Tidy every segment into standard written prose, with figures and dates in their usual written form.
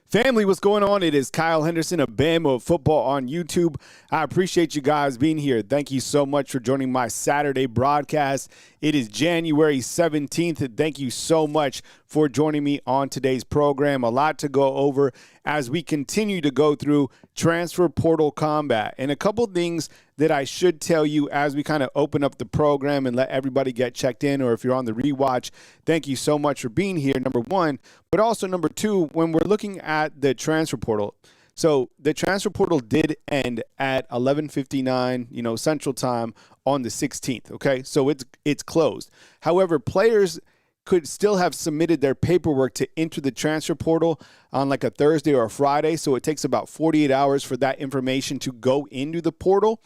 Family, what's going on? It is Kyle Henderson of Bama Football on YouTube. I appreciate you guys being here. Thank you so much for joining my Saturday broadcast. It is January 17th. Thank you so much for joining me on today's program. A lot to go over as we continue to go through transfer portal combat. And a couple things that I should tell you as we kind of open up the program and let everybody get checked in, or if you're on the rewatch, thank you so much for being here, number one. But also, number two, when we're looking at the transfer portal, so the transfer portal did end at 11:59, Central Time on the 16th, okay? So it's closed. However, players could still have submitted their paperwork to enter the transfer portal on like a Thursday or a Friday, so it takes about 48 hours for that information to go into the portal.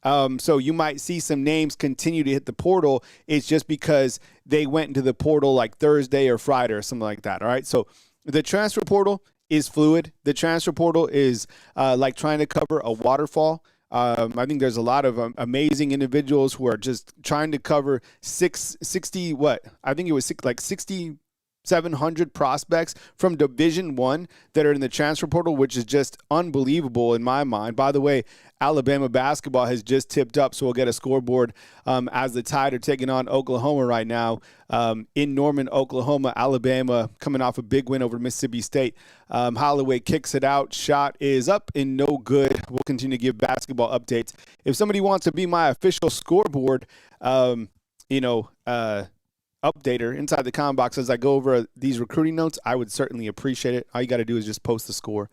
So you might see some names continue to hit the portal. It's just because they went into the portal like Thursday or Friday or something like that, all right? So the transfer portal is fluid. The transfer portal is like trying to cover a waterfall. I think there's a lot of amazing individuals who are just trying to cover 6,700 prospects from Division I that are in the transfer portal, which is just unbelievable in my mind. By the way, Alabama basketball has just tipped up, so we'll get a scoreboard as the Tide are taking on Oklahoma right now in Norman, Oklahoma. Alabama coming off a big win over Mississippi State. Holloway kicks it out. Shot is up and no good. We'll continue to give basketball updates. If somebody wants to be my official scoreboard, updater inside the comment box as I go over these recruiting notes, I would certainly appreciate it. All you got to do is just post the score.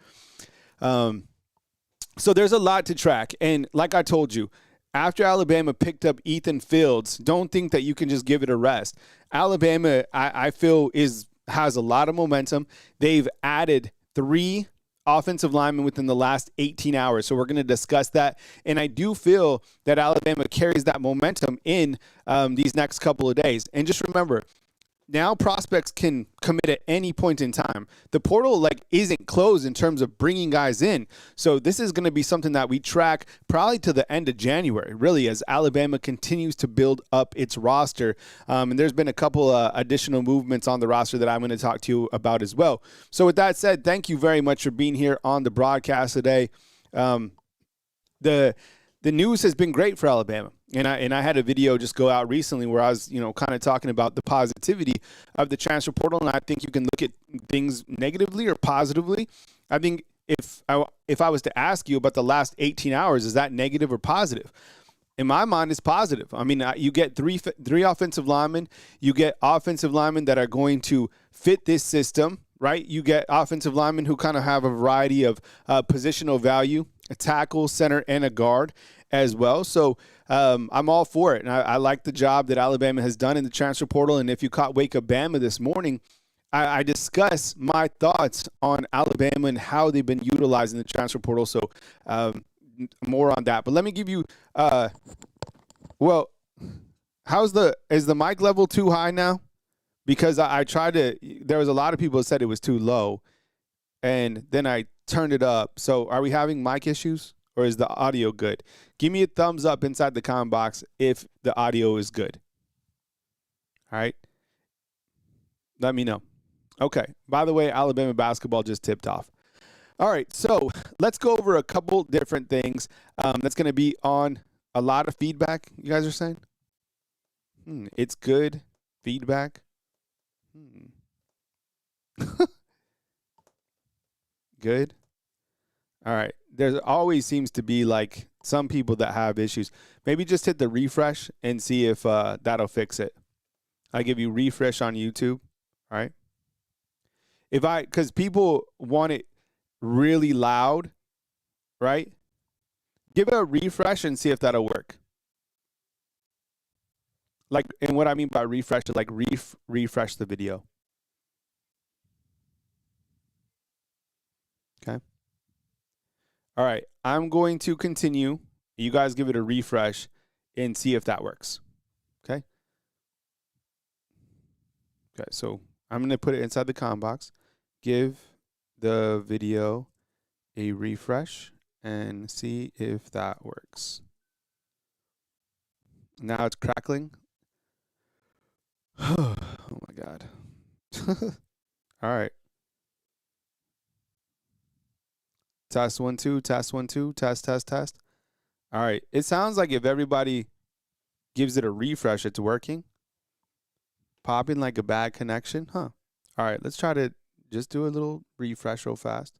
So there's a lot to track. And like I told you, after Alabama picked up Ethan Fields, don't think that you can just give it a rest. Alabama, I feel, has a lot of momentum. They've added 3 offensive linemen within the last 18 hours. So we're going to discuss that. And I do feel that Alabama carries that momentum in these next couple of days. And just remember, now prospects can commit at any point in time. The portal isn't closed in terms of bringing guys in. So this is going to be something that we track probably to the end of January, really, as Alabama continues to build up its roster. And there's been a couple additional movements on the roster that I'm going to talk to you about as well. So with that said, thank you very much for being here on the broadcast today. The news has been great for Alabama. And I had a video just go out recently where I was, kind of talking about the positivity of the transfer portal. And I think you can look at things negatively or positively. I think if I was to ask you about the last 18 hours, is that negative or positive? In my mind, it's positive. I mean, you get three offensive linemen. You get offensive linemen that are going to fit this system, right? You get offensive linemen who kind of have a variety of positional value, a tackle, center, and a guard as well. So I'm all for it. And I like the job that Alabama has done in the transfer portal. And if you caught Wake Up Bama this morning, I discuss my thoughts on Alabama and how they've been utilizing the transfer portal. So more on that. But let me give you, is the mic level too high now? Because I tried to, there was a lot of people that said it was too low. And then I turned it up. So are we having mic issues? Or is the audio good? Give me a thumbs up inside the comment box if the audio is good. All right? Let me know. Okay. By the way, Alabama basketball just tipped off. All right. So let's go over a couple different things that's going to be on a lot of feedback, you guys are saying? It's good feedback. Good. All right. There always seems to be some people that have issues. Maybe just hit the refresh and see if that'll fix it. I give you refresh on YouTube. All right. Because people want it really loud, right? Give it a refresh and see if that'll work. And what I mean by refresh is refresh the video. Okay. All right, I'm going to continue. You guys give it a refresh and see if that works. Okay? Okay, so I'm going to put it inside the comment box. Give the video a refresh and see if that works. Now it's crackling. Oh, my God. All right. Test 1 2. Test 1 2. Test test test. All right. It sounds like if everybody gives it a refresh, it's working. Popping like a bad connection, huh? All right. Let's try to just do a little refresh real fast.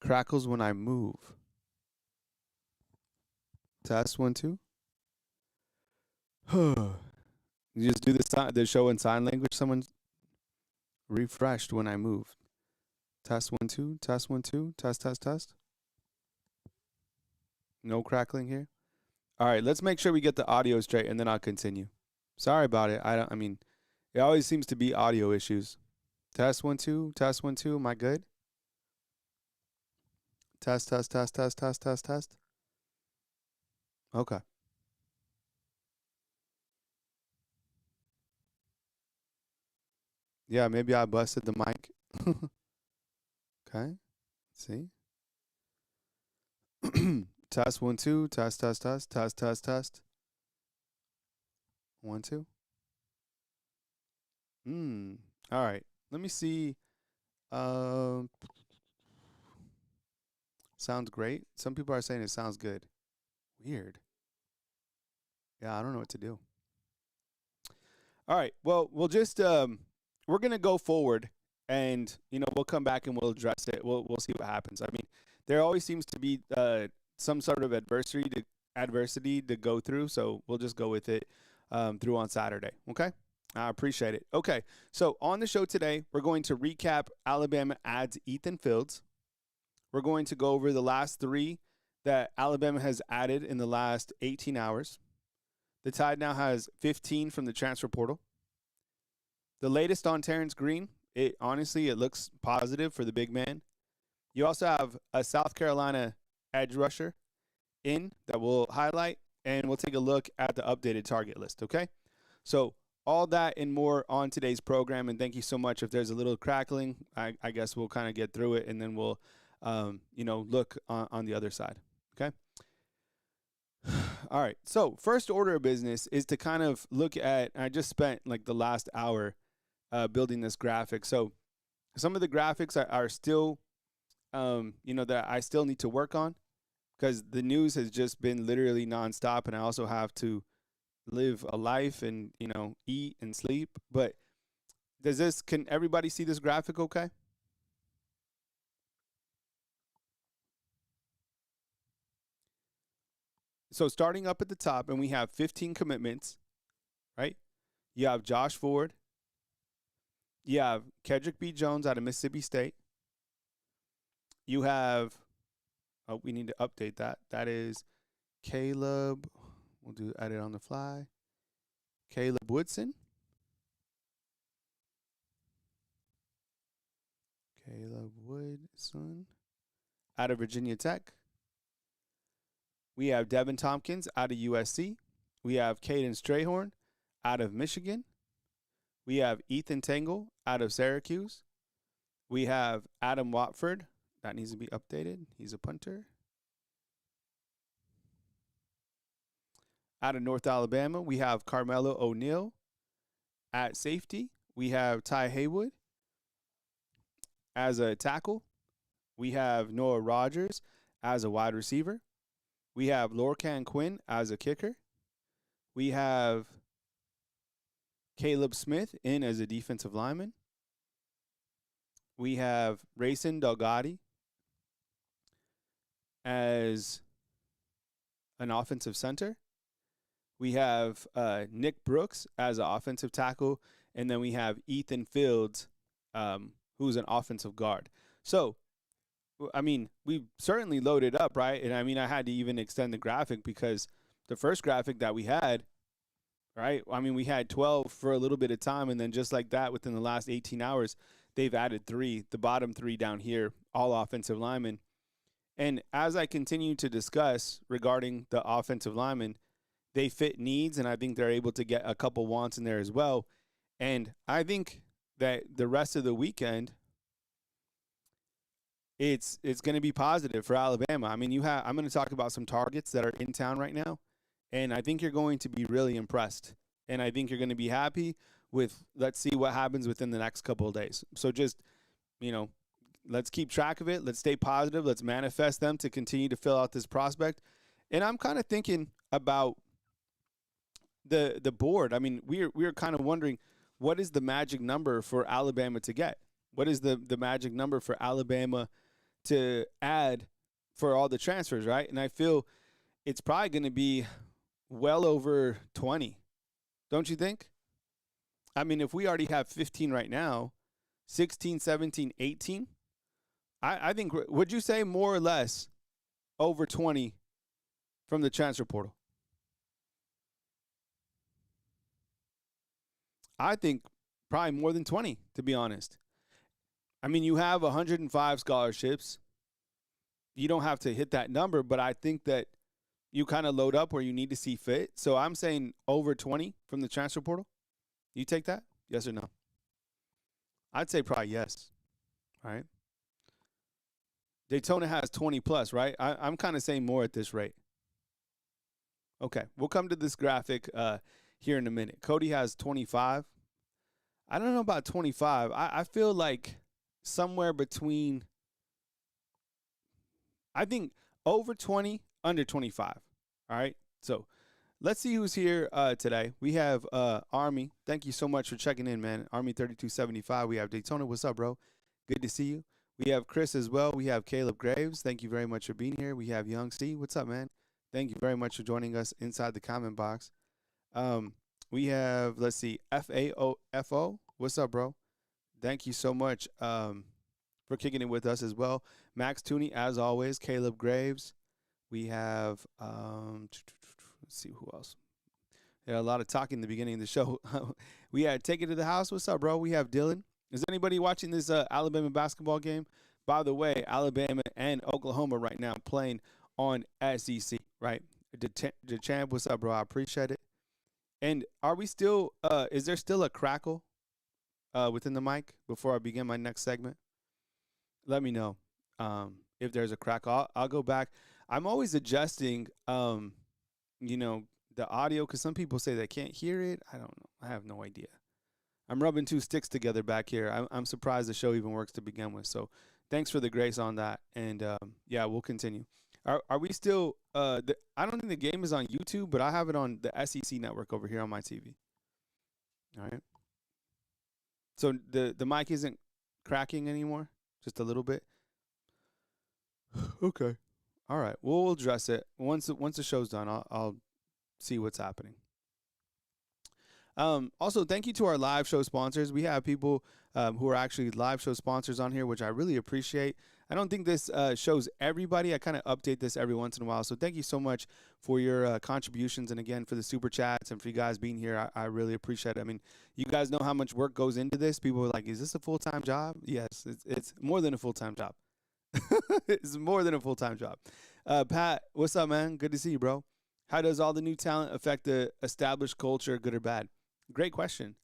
Crackles when I move. Test 1 2. You just do the show in sign language. Someone's refreshed when I move. Test 1 2. Test 1 2. Test test test. No crackling here. All right, let's make sure we get the audio straight, and then I'll continue. Sorry about it. I mean, it always seems to be audio issues. Test 1 2. Test 1 2. Am I good? Test test test test test test test. Okay. Yeah, maybe I busted the mic. Okay. Let's see. Test 1 2. Test test test test test test. 1 2. All right. Let me see. Um, sounds great. Some people are saying it sounds good. Weird. Yeah, I don't know what to do. All right. Well, we'll just we're gonna go forward, and we'll come back and we'll address it. We'll see what happens. I mean, there always seems to be some sort of adversity to go through, so we'll just go with it through on Saturday. Okay. I appreciate it. Okay, so on the show today, we're going to recap Alabama adds Ethan Fields. We're going to go over the last 3 that Alabama has added in the last 18 hours. The Tide now has 15 from the transfer portal. The latest on Terrence Green, it looks positive for the big man. You also have a South Carolina edge rusher in that we'll highlight, and we'll take a look at the updated target list, okay? So all that and more on today's program, and thank you so much. If there's a little crackling, I guess we'll kind of get through it, and then we'll, look on the other side, okay? All right, so first order of business is to kind of look at, I just spent like the last hour building this graphic. So some of the graphics are still, that I still need to work on because the news has just been literally nonstop, and I also have to live a life and eat and sleep. But can everybody see this graphic okay? So starting up at the top, and we have 15 commitments, right? You have Josh Ford. You have Kedrick B. Jones out of Mississippi State. You have, we need to update that. That is Caleb. We'll do edit on the fly. Caleb Woodson. Caleb Woodson out of Virginia Tech. We have Devin Tompkins out of USC. We have Caden Strayhorn out of Michigan. We have Ethan Tangle out of Syracuse. We have Adam Watford. That needs to be updated. He's a punter. Out of North Alabama, we have Carmelo O'Neal at safety. We have Ty Haywood as a tackle. We have Noah Rogers as a wide receiver. We have Lorcan Quinn as a kicker. We have Caleb Smith in as a defensive lineman. We have Rayson Delgado as an offensive center. We have Nick Brooks as an offensive tackle. And then we have Ethan Fields, who's an offensive guard. So, I mean, we certainly loaded up, right? And I mean, I had to even extend the graphic because the first graphic that we had, right? I mean, we had 12 for a little bit of time. And then just like that, within the last 18 hours, they've added 3, the bottom 3 down here, all offensive linemen. And as I continue to discuss regarding the offensive linemen, they fit needs, and I think they're able to get a couple wants in there as well. And I think that the rest of the weekend, it's going to be positive for Alabama. I mean, I'm going to talk about some targets that are in town right now, and I think you're going to be really impressed. And I think you're going to be happy with, let's see what happens within the next couple of days. So just you know, let's keep track of it. Let's stay positive. Let's manifest them to continue to fill out this prospect. And I'm kind of thinking about the board. I mean, we're kind of wondering what is the magic number for Alabama to get? What is the magic number for Alabama to add for all the transfers, right? And I feel it's probably going to be well over 20. Don't you think? I mean, if we already have 15 right now, 16, 17, 18, I think, would you say more or less over 20 from the transfer portal? I think probably more than 20, to be honest. I mean, you have 105 scholarships. You don't have to hit that number, but I think that you kind of load up where you need to see fit. So I'm saying over 20 from the transfer portal. You take that? Yes or no? I'd say probably yes. All right. Daytona has 20 plus, right? I'm kind of saying more at this rate. Okay. We'll come to this graphic here in a minute. Cody has 25. I don't know about 25. I feel like somewhere between, I think over 20, under 25. All right. So let's see who's here today. We have Army. Thank you so much for checking in, man. Army 3275. We have Daytona. What's up, bro? Good to see you. We have Chris as well. We have Caleb Graves. Thank you very much for being here. We have Young C. What's up, man? Thank you very much for joining us inside the comment box. We have, let's see, FAOFO. What's up, bro? Thank you so much for kicking it with us as well. Max Tooney, as always. Caleb Graves. We have, let's see who else. There a lot of talking in the beginning of the show. We had Take It to the House. What's up, bro? We have Dylan. Is anybody watching this Alabama basketball game? By the way, Alabama and Oklahoma right now playing on SEC, right? The champ, what's up, bro? I appreciate it. And are we still, is there still a crackle within the mic before I begin my next segment? Let me know if there's a crackle. I'll go back. I'm always adjusting, the audio because some people say they can't hear it. I don't know. I have no idea. I'm rubbing two sticks together back here. I'm surprised the show even works to begin with. So thanks for the grace on that. And, yeah, we'll continue. Are we still I don't think the game is on YouTube, but I have it on the SEC network over here on my TV. All right. So the mic isn't cracking anymore? Just a little bit? Okay. All right. We'll address it. Once the show's done, I'll see what's happening. Also, thank you to our live show sponsors. We have people who are actually live show sponsors on here, which I really appreciate. I don't think this shows everybody. I kind of update this every once in a while. So thank you so much for your contributions. And again, for the super chats and for you guys being here, I really appreciate it. I mean, you guys know how much work goes into this. People are like, is this a full-time job? Yes, it's more than a full-time job. It's more than a full-time job. Pat, what's up, man? Good to see you, bro. How does all the new talent affect the established culture, good or bad? Great question.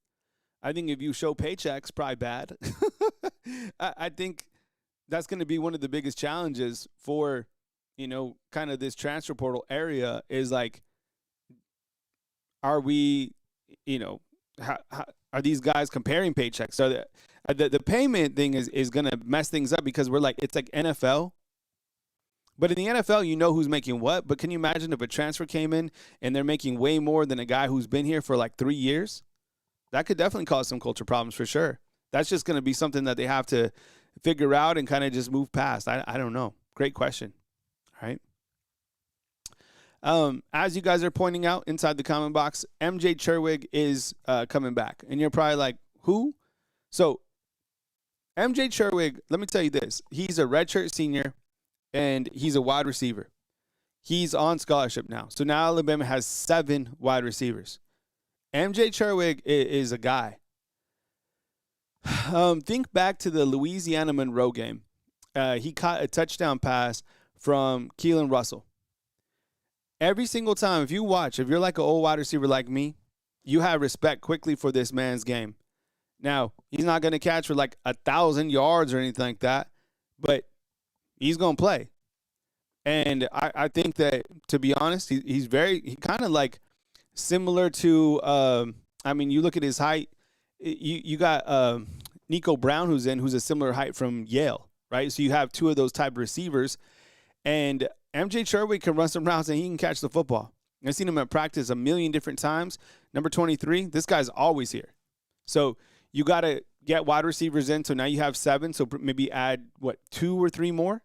I think if you show paychecks, probably bad. I think that's going to be one of the biggest challenges for, kind of this transfer portal area is like, are we, how, are these guys comparing paychecks? So the payment thing is going to mess things up because we're like, it's like NFL. But in the NFL, you know who's making what. But can you imagine if a transfer came in and they're making way more than a guy who's been here for like 3 years? That could definitely cause some culture problems for sure. That's just going to be something that they have to figure out and kind of just move past. I don't know. Great question. All right. As you guys are pointing out inside the comment box, MJ Cherwig is coming back. And you're probably like, who? So MJ Cherwig, let me tell you this. He's a redshirt senior. And he's a wide receiver. He's on scholarship now. So now Alabama has 7 wide receivers. MJ Cherwig is a guy. Think back to the Louisiana Monroe game. He caught a touchdown pass from Keelan Russell. Every single time, if you're like an old wide receiver like me, you have respect quickly for this man's game. Now, he's not going to catch for like 1,000 yards or anything like that, but he's going to play. And I think that, to be honest, he kind of like similar to, you look at his height. You got Nico Brown, who's a similar height from Yale, right? So you have two of those type of receivers. And MJ Sherwood can run some routes and he can catch the football. I've seen him at practice a million different times. Number 23, this guy's always here. So you got to get wide receivers in. So now you have 7. So maybe add, 2 or 3 more?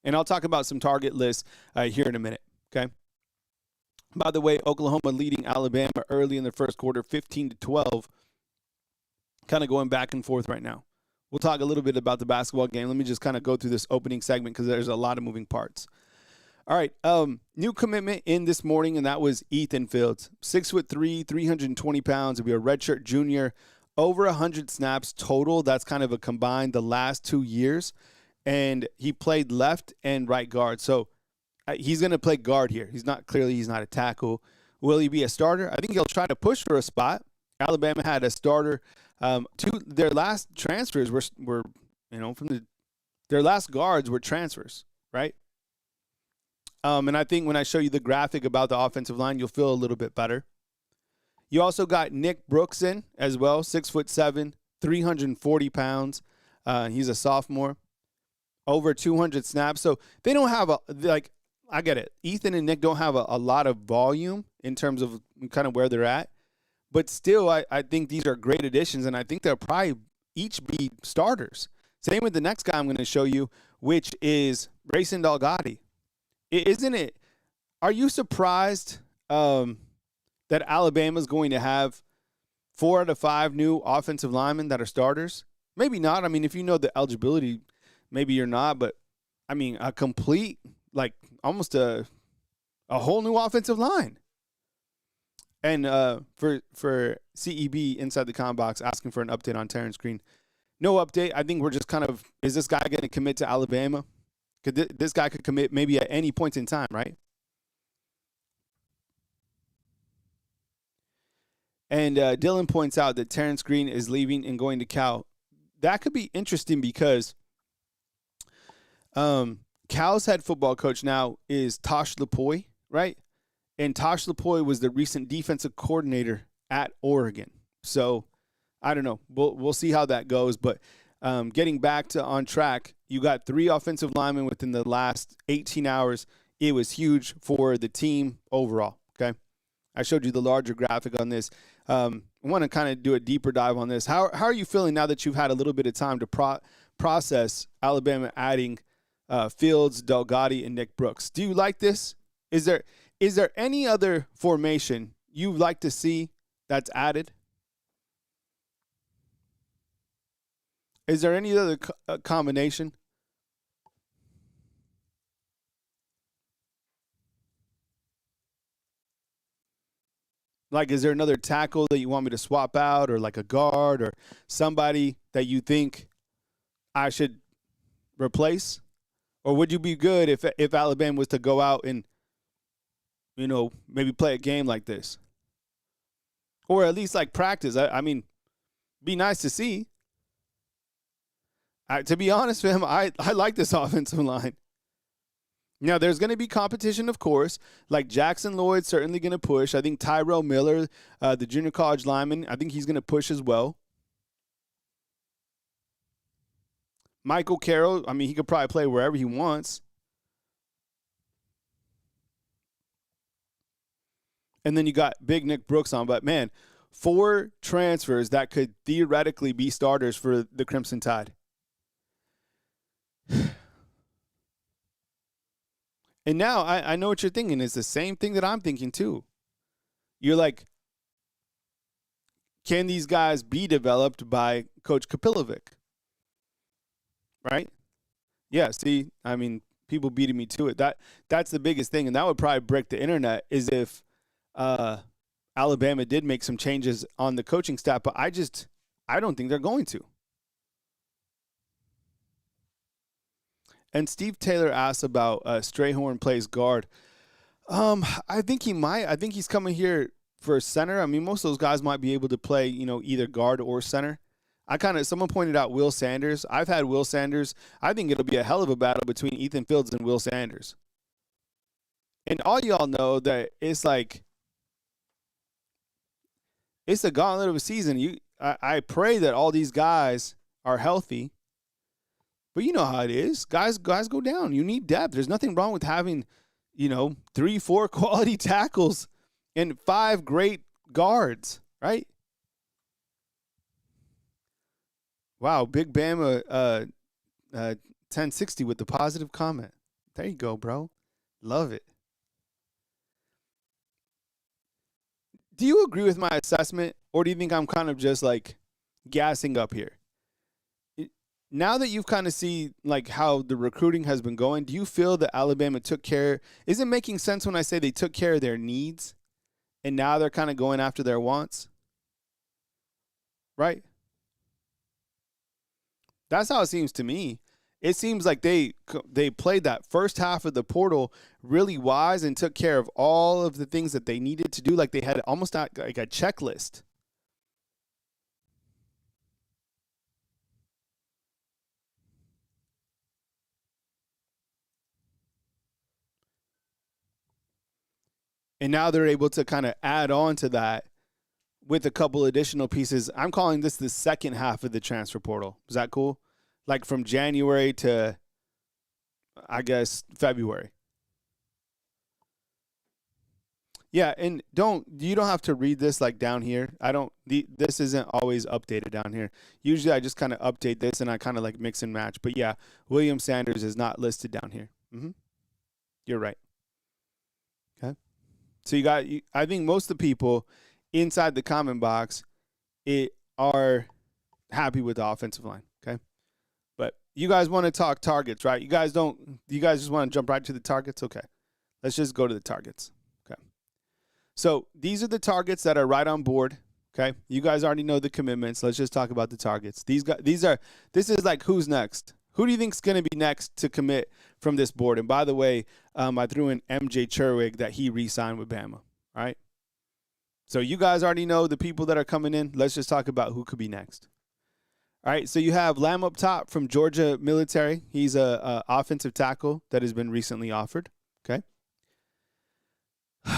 And I'll talk about some target lists here in a minute, okay? By the way, Oklahoma leading Alabama early in the first quarter, 15-12. Kind of going back and forth right now. We'll talk a little bit about the basketball game. Let me just kind of go through this opening segment because there's a lot of moving parts. All right, new commitment in this morning, and that was Ethan Fields. 6'3", 320 pounds. He'll be a redshirt junior. Over 100 snaps total. That's kind of a combined the last 2 years. And he played left and right guard. So he's going to play guard here. He's not a tackle. Will he be a starter? I think he'll try to push for a spot. Alabama had a starter. Their last transfers were their last guards were transfers, right? And I think when I show you the graphic about the offensive line, you'll feel a little bit better. You also got Nick Brooks in as well, 6'7", 340 pounds. He's a sophomore, over 200 snaps. So they don't have I get it. Ethan and Nick don't have a lot of volume in terms of kind of where they're at. But still, I think these are great additions, and I think they'll probably each be starters. Same with the next guy I'm going to show you, which is Grayson Dalgatti. Isn't it? Are you surprised that Alabama's going to have 4 out of 5 new offensive linemen that are starters? Maybe not. I mean, if you know the eligibility, maybe you're not. But, I mean, a complete, almost a whole new offensive line. And for CEB Inside the Comment Box asking for an update on Terrence Green. No update. I think we're just kind of, is this guy going to commit to Alabama? This guy could commit maybe at any point in time, right? And Dylan points out that Terrence Green is leaving and going to Cal. That could be interesting because Cal's head football coach now is Tosh Lupoi, right? And Tosh Lupoi was the recent defensive coordinator at Oregon. So, I don't know. We'll see how that goes. But getting back to on track, you got 3 offensive linemen within the last 18 hours. It was huge for the team overall, okay? I showed you the larger graphic on this. I want to kind of do a deeper dive on this. How are you feeling now that you've had a little bit of time to process Alabama adding Fields, Dalgatti, and Nick Brooks? Do you like this? Is there any other formation you'd like to see that's added? Is there any other combination? Is there another tackle that you want me to swap out, or like a guard, or somebody that you think I should replace? Or would you be good if Alabama was to go out and, maybe play a game like this? Or at least practice. I mean, be nice to see. To be honest with him, I like this offensive line. Now, there's going to be competition, of course. Jackson Lloyd's certainly going to push. I think Tyrell Miller, the junior college lineman, I think he's going to push as well. Michael Carroll, I mean, he could probably play wherever he wants. And then you got Big Nick Brooks on. But, man, 4 transfers that could theoretically be starters for the Crimson Tide. And now I know what you're thinking. It's the same thing that I'm thinking too. You're like, can these guys be developed by Coach Kapilovic? Right? Yeah, see, I mean, people beating me to it. That's the biggest thing, and that would probably break the internet, is if Alabama did make some changes on the coaching staff, but I don't think they're going to. And Steve Taylor asked about Strayhorn plays guard. I think he might. I think he's coming here for a center. I mean, most of those guys might be able to play, either guard or center. Someone pointed out Will Sanders. I've had Will Sanders. I think it'll be a hell of a battle between Ethan Fields and Will Sanders. And all y'all know that it's a gauntlet of a season. I pray that all these guys are healthy. But you know how it is. Guys go down. You need depth. There's nothing wrong with having, 3, 4 quality tackles and 5 great guards, right? Wow, Big Bama 1060 with the positive comment. There you go, bro. Love it. Do you agree with my assessment, or do you think I'm kind of just like gassing up here? Now that you've kind of see like how the recruiting has been going, do you feel that Alabama took care? Is it making sense when I say they took care of their needs and now they're kind of going after their wants? Right? That's how it seems to me. It seems like they played that first half of the portal really wise and took care of all of the things that they needed to do. Like they had almost like a checklist. And now they're able to kind of add on to that with a couple additional pieces. I'm calling this the second half of the transfer portal. Is that cool? Like from January to, I guess, February. Yeah, and you don't have to read this like down here. This isn't always updated down here. Usually I just kind of update this and I kind of like mix and match. But yeah, William Sanders is not listed down here. You're right. Okay. So I think most of the people inside the comment box are happy with the offensive line. Okay. But you guys want to talk targets, right? You guys just want to jump right to the targets? Okay. Let's just go to the targets. Okay. So these are the targets that are right on board. Okay. You guys already know the commitments. Let's just talk about the targets. This is like who's next. Who do you think is going to be next to commit from this board? And by the way, I threw in MJ Cherwig that he re-signed with Bama. All right. So you guys already know the people that are coming in. Let's just talk about who could be next. All right. So you have Lamb up top from Georgia Military. He's a offensive tackle that has been recently offered. Okay.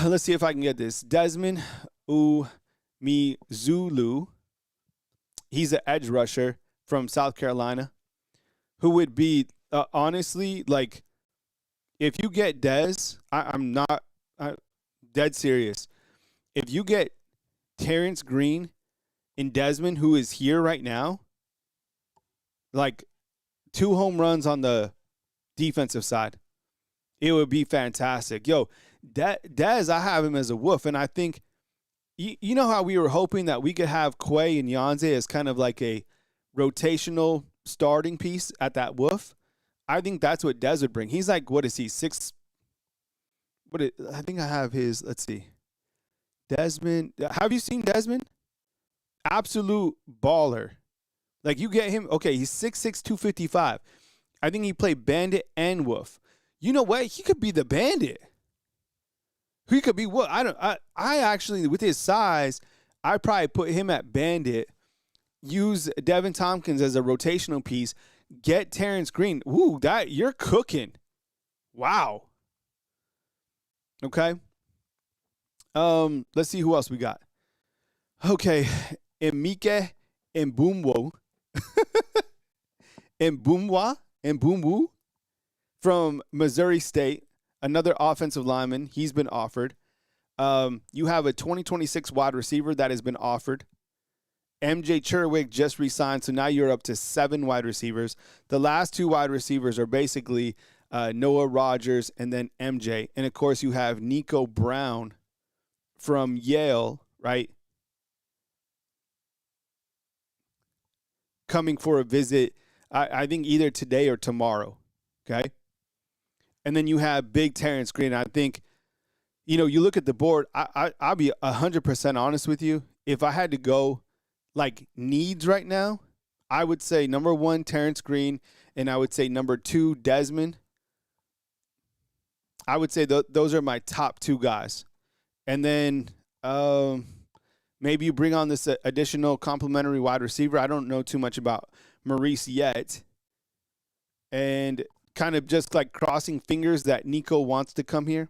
Let's see if I can get this. Desmond Umizulu. He's an edge rusher from South Carolina who would be, honestly, like, if you get Dez, I'm not dead serious. If you get Terrence Green and Desmond, who is here right now, like 2 home runs on the defensive side, it would be fantastic. Yo, Dez, I have him as a wolf, and I think, you know how we were hoping that we could have Quay and Yanze as kind of like a rotational starting piece at that wolf? I think that's what Dez would bring. He's like, what is he, 6? I think I have his, let's see. Desmond. Have you seen Desmond? Absolute baller. Like, you get him, okay, he's 6'6", 255. I think he played Bandit and Wolf. You know what? He could be the Bandit. He could be what? I actually, with his size, I probably put him at Bandit, use Devin Tompkins as a rotational piece, get Terrence Green. Ooh, you're cooking. Wow. Okay. Let's see who else we got. Okay, Emike Mbumwo. Mbumwu from Missouri State, another offensive lineman. He's been offered. You have a 2026 wide receiver that has been offered. MJ Cherwig just re-signed, so now you're up to 7 wide receivers. The last 2 wide receivers are basically Noah Rogers and then MJ. And, of course, you have Nico Brown from Yale, right, coming for a visit, I think either today or tomorrow, okay? And then you have big Terrence Green. I think, you look at the board, I'll be 100% honest with you. If I had to go, like, needs right now, I would say number 1, Terrence Green, and I would say number 2, Desmond. I would say those are my top 2 guys. And then maybe you bring on this additional complimentary wide receiver. I don't know too much about Maurice yet. And kind of just like crossing fingers that Nico wants to come here.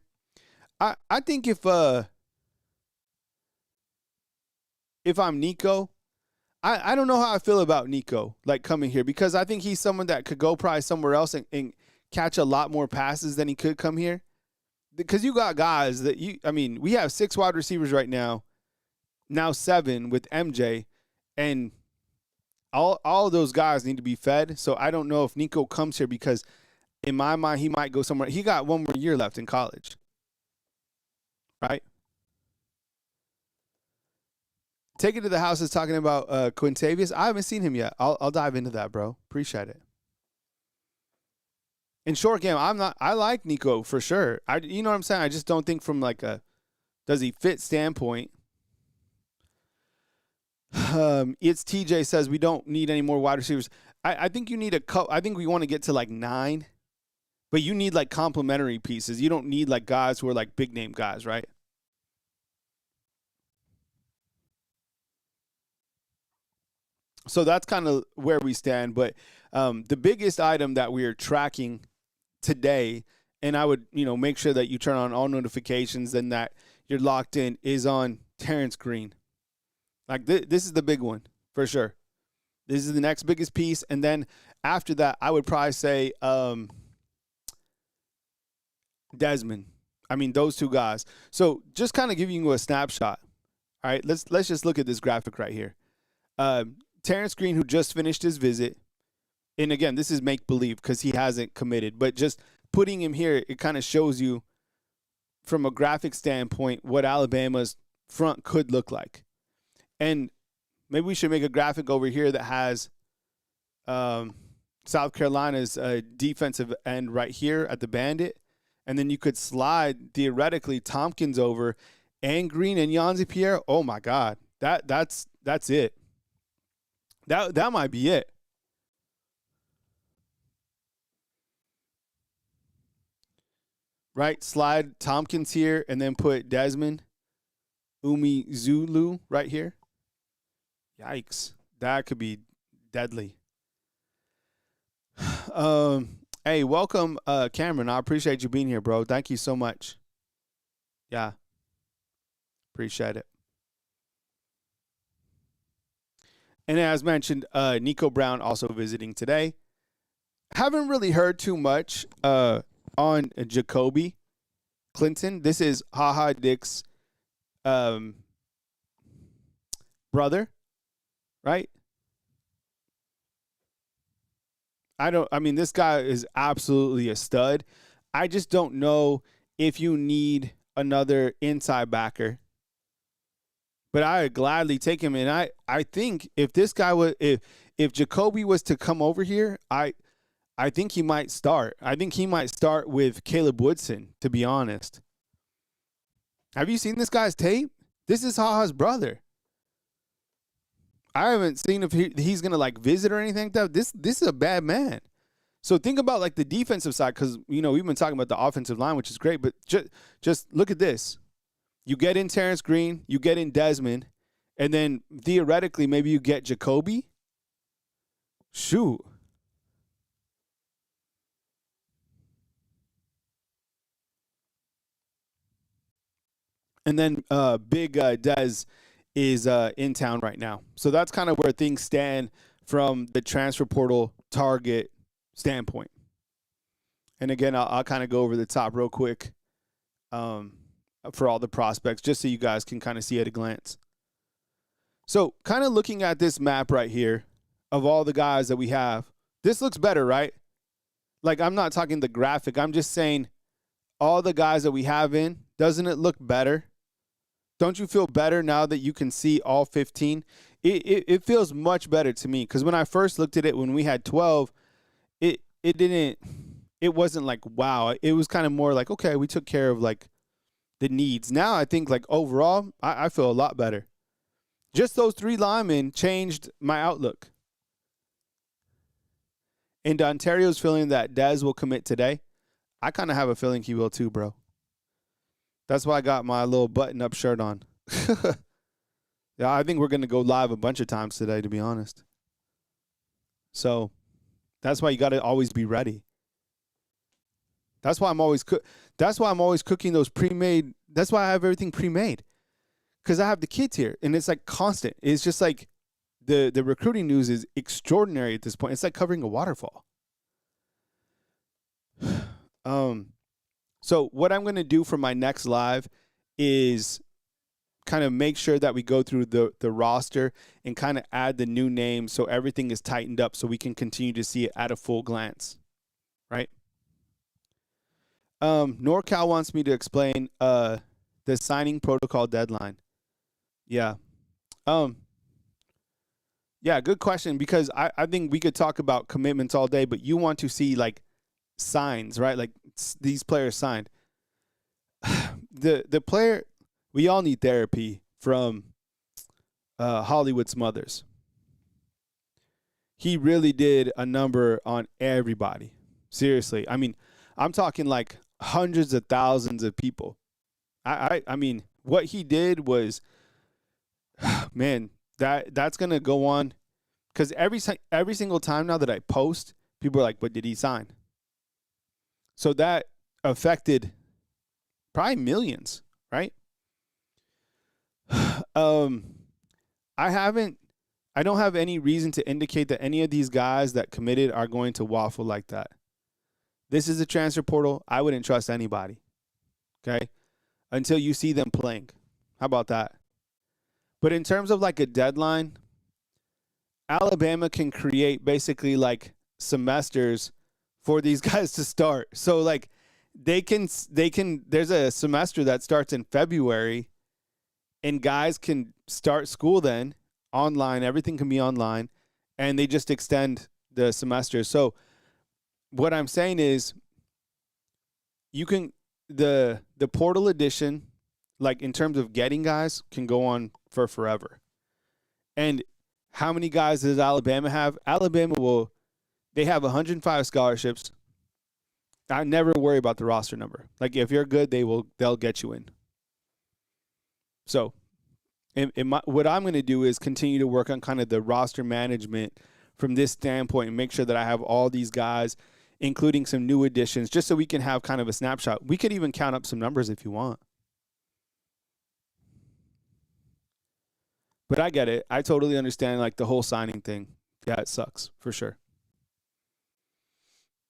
I think if I'm Nico, I don't know how I feel about Nico like coming here, because I think he's someone that could go probably somewhere else and catch a lot more passes than he could come here. Because you got guys that we have 6 wide receivers right now 7 with MJ, and all of those guys need to be fed. So I don't know if Nico comes here, because in my mind he might go somewhere. He got 1 more year left in college, right? Take It to the House is talking about Quintavious. I haven't seen him yet. I'll dive into that, bro. Appreciate it. In short game, I like Nico for sure. You know what I'm saying? I just don't think from like a does he fit standpoint. It's TJ says we don't need any more wide receivers. I think you need I think we want to get to like 9, but you need like complementary pieces. You don't need like guys who are like big name guys, right? So that's kind of where we stand. But the biggest item that we are tracking today, and I would make sure that you turn on all notifications and that you're locked in, is on Terrence Green. Like this is the big one for sure. This is the next biggest piece, and then after that, I would probably say Desmond. I mean, those 2 guys. So just kind of giving you a snapshot. All right, let's just look at this graphic right here. Terrence Green, who just finished his visit, and again, this is make-believe because he hasn't committed, but just putting him here, it kind of shows you from a graphic standpoint what Alabama's front could look like. And maybe we should make a graphic over here that has South Carolina's defensive end right here at the Bandit, and then you could slide, theoretically, Tompkins over and Green and Yanzi Pierre. Oh, my God. That's it. That might be it. Right? Slide Tompkins here and then put Desmond Zulu right here. Yikes. That could be deadly. Hey, welcome, Cameron. I appreciate you being here, bro. Thank you so much. Yeah. Appreciate it. And as mentioned, Nico Brown also visiting today. Haven't really heard too much on Jacoby Clinton. This is HaHa Dick's brother, right? This guy is absolutely a stud. I just don't know if you need another inside backer. But I would gladly take him. And I think if this guy if Jacoby was to come over here, I think he might start. I think he might start with Caleb Woodson, to be honest. Have you seen this guy's tape? This is HaHa's brother. I haven't seen if he's going to like visit or anything like that. This is a bad man. So think about like the defensive side, because, we've been talking about the offensive line, which is great. But just look at this. You get in Terrence Green, you get in Desmond, and then theoretically maybe you get Jacoby. Shoot. And then Big Dez is in town right now. So that's kind of where things stand from the transfer portal target standpoint. And again, I'll kind of go over the top real quick for all the prospects, just so you guys can kind of see at a glance. So kind of looking at this map right here of all the guys that we have, this looks better, right? Like, I'm not talking the graphic. I'm just saying all the guys that we have in, doesn't it look better? Don't you feel better now that you can see all 15? It feels much better to me, because when I first looked at it when we had 12, it wasn't like, wow. It was kind of more like, okay, we took care of like the needs. Now I think like overall, I feel a lot better. Just those 3 linemen changed my outlook. And Ontario's feeling that Dez will commit today. I kind of have a feeling he will too, bro. That's why I got my little button-up shirt on. Yeah, I think we're going to go live a bunch of times today, to be honest. So that's why you got to always be ready. That's why I'm always cooking those pre-made. That's why I have everything pre-made, because I have the kids here, and it's like constant. It's just like the recruiting news is extraordinary at this point. It's like covering a waterfall. So what I'm going to do for my next live is kind of make sure that we go through the roster and kind of add the new names so everything is tightened up so we can continue to see it at a full glance, right? NorCal wants me to explain the signing protocol deadline. Yeah. Yeah, good question, because I think we could talk about commitments all day, but you want to see like signs, right? Like these players signed. The player, we all need therapy from Hollywood Smothers. He really did a number on everybody. Seriously. I mean, I'm talking like hundreds of thousands of people. I mean, what he did was, man, that's going to go on, because every single time now that I post, people are like, what did he sign? So that affected probably millions, right? I don't have any reason to indicate that any of these guys that committed are going to waffle like that. This is a transfer portal. I wouldn't trust anybody, okay, until you see them playing. How about that? But in terms of like a deadline, Alabama can create basically like semesters for these guys to start. So like they can there's a semester that starts in February, and guys can start school then online. Everything can be online, and they just extend the semester. So what I'm saying is, you can the portal edition, like in terms of getting guys, can go on for forever. And how many guys does Alabama have? They have 105 scholarships. I never worry about the roster number. Like if you're good, they'll get you in. So what I'm going to do is continue to work on kind of the roster management from this standpoint and make sure that I have all these guys, including some new additions, just so we can have kind of a snapshot. We could even count up some numbers if you want. But I get it. I totally understand like the whole signing thing. Yeah, it sucks for sure.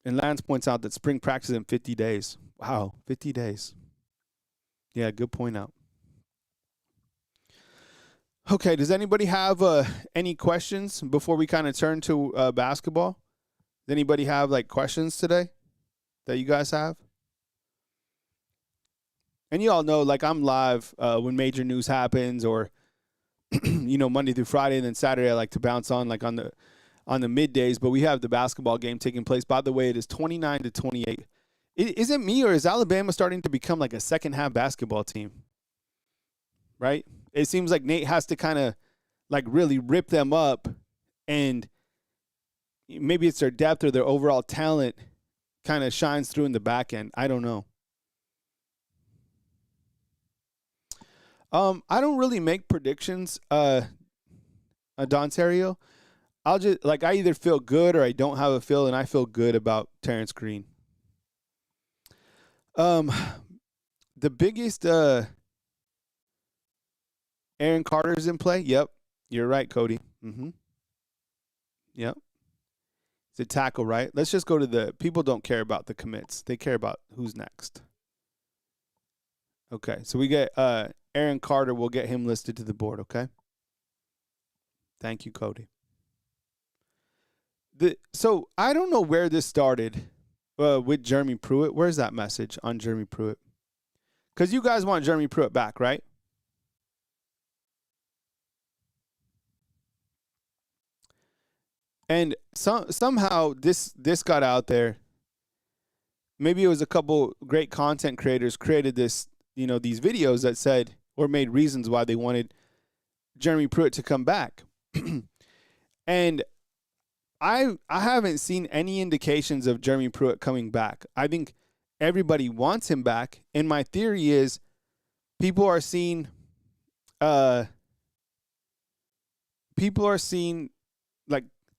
And Lance points out that spring practice in 50 days. Wow, 50 days. Yeah, good point out. Okay, does anybody have any questions before we kind of turn to basketball? Does anybody have like questions today that you guys have? And you all know, like I'm live when major news happens, or Monday through Friday, and then Saturday I like to bounce on like on the middays. But we have the basketball game taking place. By the way, it is 29-28. Is it me, or is Alabama starting to become like a second half basketball team? Right? It seems like Nate has to kind of like really rip them up, and maybe it's their depth or their overall talent kind of shines through in the back end. I don't know. I don't really make predictions, Dontario. I'll just like I either feel good or I don't have a feel, and I feel good about Terrence Green. The biggest Aaron Carter's in play. Yep, you're right, Cody. Yep, it's a tackle, right? Let's just go to the people. Don't care about the commits; they care about who's next. Okay, so we get Aaron Carter. We'll get him listed to the board. Okay. Thank you, Cody. So I don't know where this started with Jeremy Pruitt. Where's that message on Jeremy Pruitt? Because you guys want Jeremy Pruitt back, right? And somehow this got out there. Maybe it was a couple great content creators created this, these videos that said or made reasons why they wanted Jeremy Pruitt to come back. And I haven't seen any indications of Jeremy Pruitt coming back. I think everybody wants him back, and my theory is people are seeing like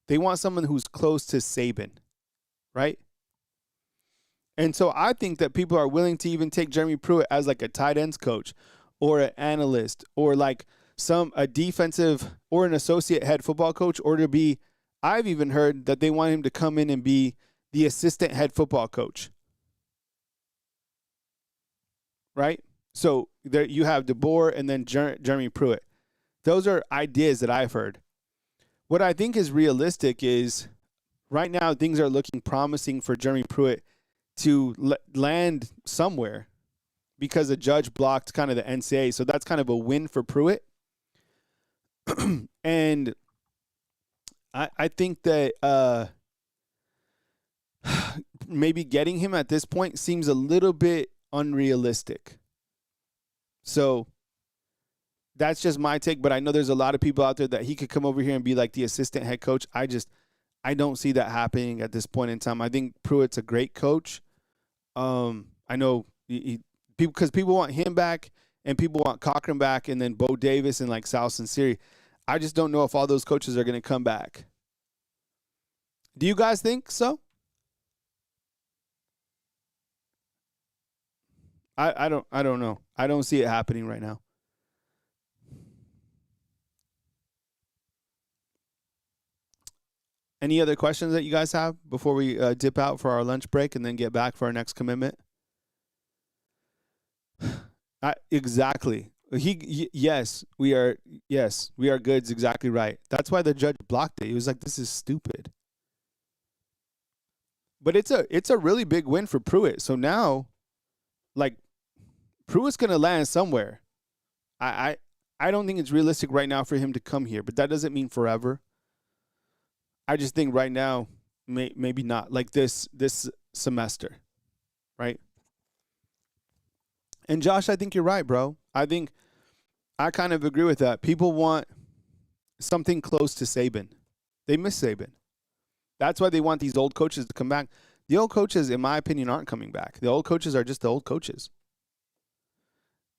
they want someone who's close to Saban, right? And so I think that people are willing to even take Jeremy Pruitt as like a tight ends coach or an analyst or like a defensive or an associate head football coach, or to be, I've even heard that they want him to come in and be the assistant head football coach. Right? So there you have DeBoer and then Jeremy Pruitt. Those are ideas that I've heard. What I think is realistic is right now things are looking promising for Jeremy Pruitt to land somewhere because a judge blocked kind of the NCAA. So that's kind of a win for Pruitt. And I think that maybe getting him at this point seems a little bit unrealistic. So that's just my take, but I know there's a lot of people out there that he could come over here and be like the assistant head coach. I don't see that happening at this point in time. I think Pruitt's a great coach. I know because people want him back and people want Cochran back and then Bo Davis and like Sal Sinceri. I just don't know if all those coaches are going to come back. Do you guys think so? I don't know. I don't see it happening right now. Any other questions that you guys have before we dip out for our lunch break and then get back for our next commitment? Exactly. Yes, we are. Yes, we are good. It's exactly right. That's why the judge blocked it. He was like, "This is stupid." But it's a really big win for Pruitt. So now, like, Pruitt's gonna land somewhere. I don't think it's realistic right now for him to come here, but that doesn't mean forever. I just think right now, maybe not like this semester, right? And Josh, I think you're right, bro. I think I kind of agree with that. People want something close to Saban. They miss Saban. That's why they want these old coaches to come back. The old coaches, in my opinion, aren't coming back. The old coaches are just the old coaches.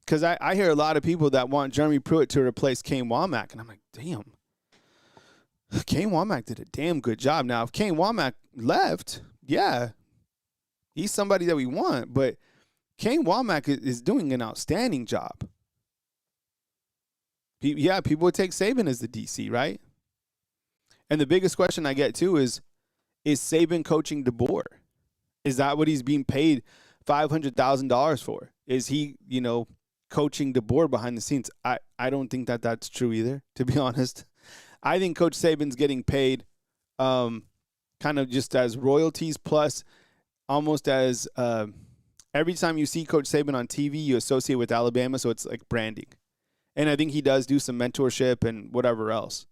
Because I hear a lot of people that want Jeremy Pruitt to replace Kane Womack, and I'm like, damn. Kane Womack did a damn good job. Now, if Kane Womack left, yeah, he's somebody that we want. But Kane Womack is doing an outstanding job. Yeah, people would take Saban as the DC, right? And the biggest question I get, too, is Saban coaching DeBoer? Is that what he's being paid $500,000 for? Is he, coaching DeBoer behind the scenes? I don't think that that's true either, to be honest. I think Coach Saban's getting paid kind of just as royalties plus almost as every time you see Coach Saban on TV, you associate with Alabama, so it's like branding. And I think he does do some mentorship and whatever else.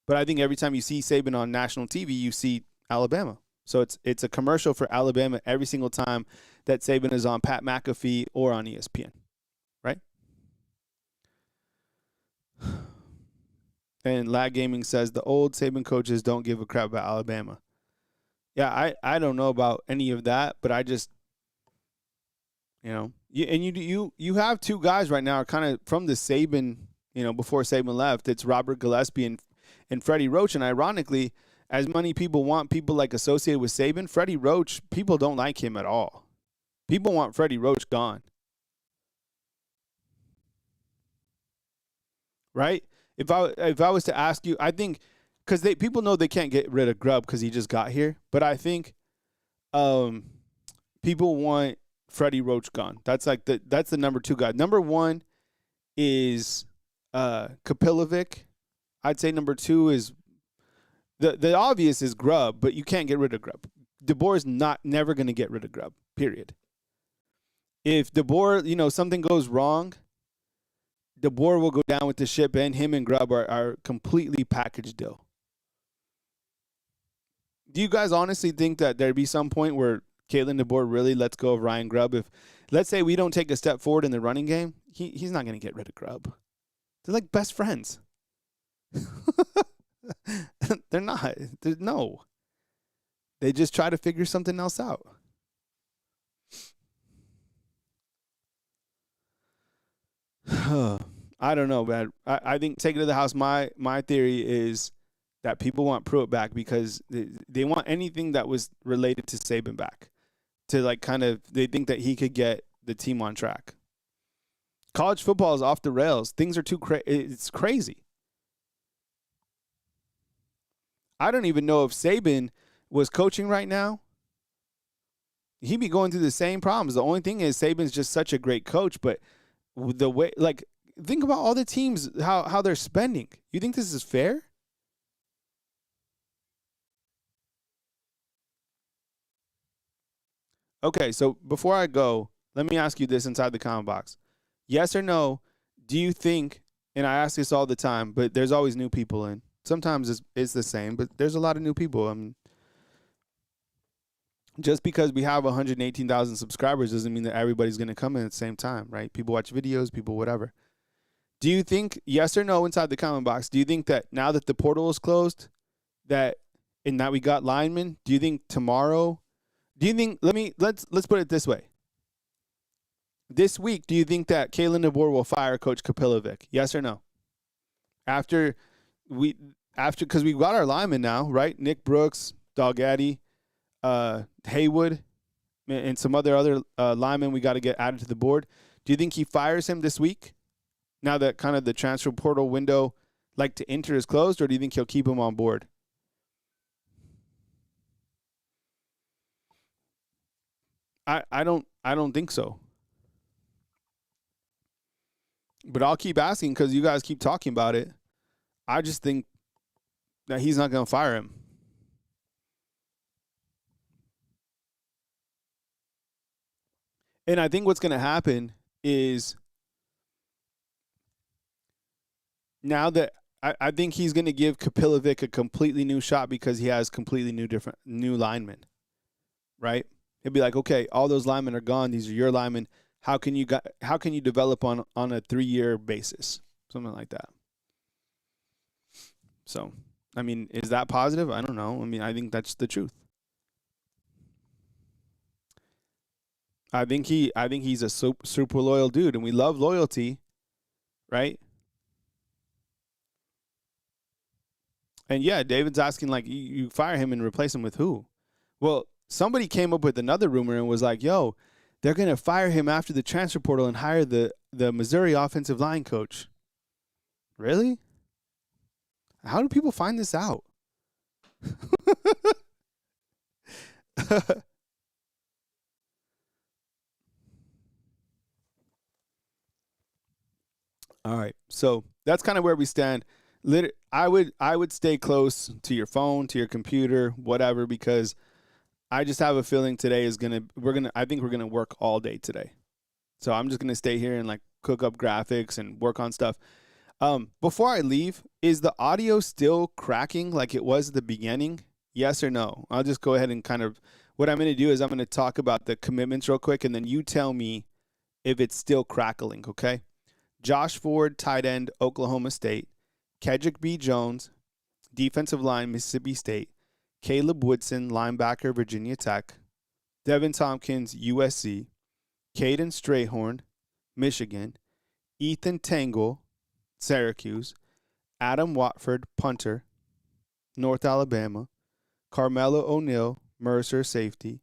But I think every time you see Saban on national TV, you see Alabama. So it's a commercial for Alabama every single time that Saban is on Pat McAfee or on ESPN, right? And Lag Gaming says the old Saban coaches don't give a crap about Alabama. Yeah, I don't know about any of that, but I just, you have two guys right now are kind of from the Saban, before Saban left. It's Robert Gillespie and Freddie Roach. And ironically, as many people want people like associated with Saban, Freddie Roach, people don't like him at all. People want Freddie Roach gone. Right? If I was to ask you, I think because people know they can't get rid of Grubb because he just got here, but I think people want Freddie Roach gone. That's the number two guy. Number one is Kapilovic. I'd say number two is the obvious is Grubb, but you can't get rid of Grubb. DeBoer is never going to get rid of Grubb. Period. If DeBoer, something goes wrong, DeBoer will go down with the ship, and him and Grubb are completely packaged deal. Do you guys honestly think that there'd be some point where Kalen DeBoer really lets go of Ryan Grubb? If, let's say, we don't take a step forward in the running game, he's not going to get rid of Grubb. They're like best friends. They're not. No. They just try to figure something else out. I don't know, man. I think take it to the house. My theory is that people want Pruitt back because they want anything that was related to Saban back. To they think that he could get the team on track. College football is off the rails. Things are it's crazy. I don't even know if Saban was coaching right now. He'd be going through the same problems. The only thing is Saban's just such a great coach, but the way, like, think about all the teams, how they're spending. You think this is fair? Okay, so before I go, let me ask you this inside the comment box. Yes or no, do you think, and I ask this all the time, but there's always new people in. Sometimes it's the same, but there's a lot of new people. Just because we have 118,000 subscribers doesn't mean that everybody's going to come in at the same time, right? People watch videos, people whatever. Do you think, yes or no, inside the comment box, do you think that now that the portal is closed, that and that we got linemen, do you think tomorrow, do you think, let's put it this way. This week, do you think that Kalen DeBoer will fire Coach Kapilovic? Yes or no? Because we got our linemen now, right? Nick Brooks, Doggetti, Haywood, and some other linemen we got to get added to the board. Do you think he fires him this week? Now that kind of the transfer portal window, like to enter, is closed, or do you think he'll keep him on board? I don't think so. But I'll keep asking because you guys keep talking about it. I just think that he's not going to fire him. And I think what's going to happen is now that I think he's going to give Kapilovic a completely new shot because he has completely new linemen, right? He'll be like, okay, all those linemen are gone. These are your linemen. How can you develop on a 3-year basis? Something like that. So, I mean, is that positive? I don't know. I mean, I think that's the truth. I think he's a super loyal dude, and we love loyalty, right? And yeah, David's asking, like, you fire him and replace him with who? Well, somebody came up with another rumor and was like, yo, they're going to fire him after the transfer portal and hire the Missouri offensive line coach. Really? How do people find this out? All right. So that's kind of where we stand. I would stay close to your phone, to your computer, whatever, because I just have a feeling today I think we're gonna work all day today. So I'm just gonna stay here and like cook up graphics and work on stuff. Before I leave, is the audio still cracking like it was at the beginning? Yes or no? I'll just go ahead and what I'm gonna do is I'm gonna talk about the commitments real quick, and then you tell me if it's still crackling, okay? Josh Ford, tight end, Oklahoma State. Kedrick B. Jones, defensive line, Mississippi State. Caleb Woodson, linebacker, Virginia Tech. Devin Tompkins, USC. Caden Strayhorn, Michigan. Ethan Tangle, Syracuse. Adam Watford, punter, North Alabama. Carmelo O'Neal, Mercer, safety.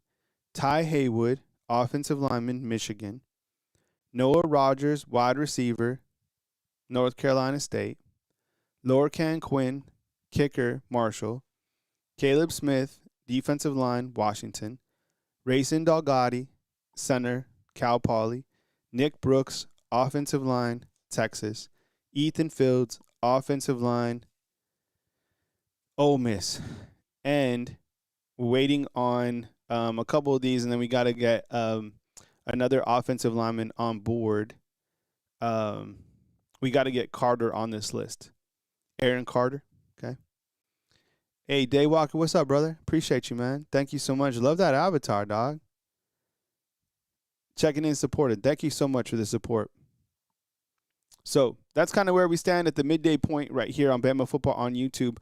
Ty Haywood, offensive lineman, Michigan. Noah Rogers, wide receiver, North Carolina State. Lorcan Quinn, kicker, Marshall. Caleb Smith, defensive line, Washington. Rayson Dalgatti, center, Cal Poly. Nick Brooks, offensive line, Texas. Ethan Fields, offensive line, Ole Miss. And waiting on a couple of these, and then we got to get another offensive lineman on board. We got to get Carter on this list. Aaron Carter, okay. Hey, Daywalker, what's up, brother? Appreciate you, man. Thank you so much. Love that avatar, dog. Checking in, supported. Thank you so much for the support. So that's kind of where we stand at the midday point right here on Bama Football on YouTube.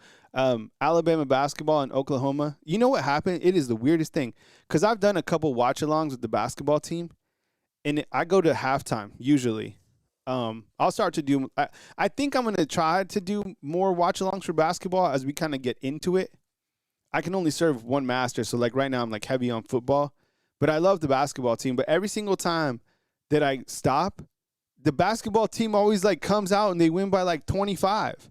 Alabama basketball and Oklahoma. You know what happened? It is the weirdest thing because I've done a couple watch-alongs with the basketball team, and I go to halftime usually. I'll start to do I think I'm going to try to do more watch-alongs for basketball as we kind of get into it. I can only serve one master, so like right now I'm like heavy on football, but I love the basketball team. But every single time that I stop, the basketball team always like comes out and they win by like 25.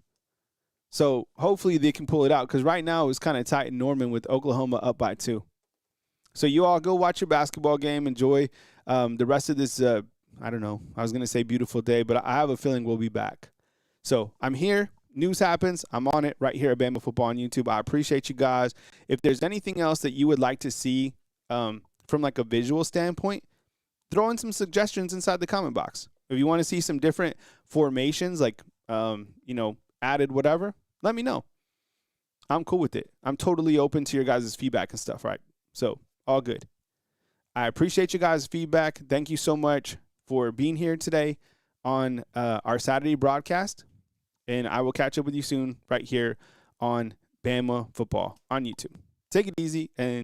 So hopefully they can pull it out because right now it's kind of tight in Norman with Oklahoma up by 2. So you all go watch your basketball game. Enjoy the rest of this, I don't know, I was going to say beautiful day, but I have a feeling we'll be back. So I'm here. News happens. I'm on it right here at Bama Football on YouTube. I appreciate you guys. If there's anything else that you would like to see from like a visual standpoint, throw in some suggestions inside the comment box. If you want to see some different formations, like, added whatever, let me know. I'm cool with it. I'm totally open to your guys' feedback and stuff, right? So all good. I appreciate you guys' feedback. Thank you so much for being here today on our Saturday broadcast. And I will catch up with you soon right here on Bama Football on YouTube. Take it easy and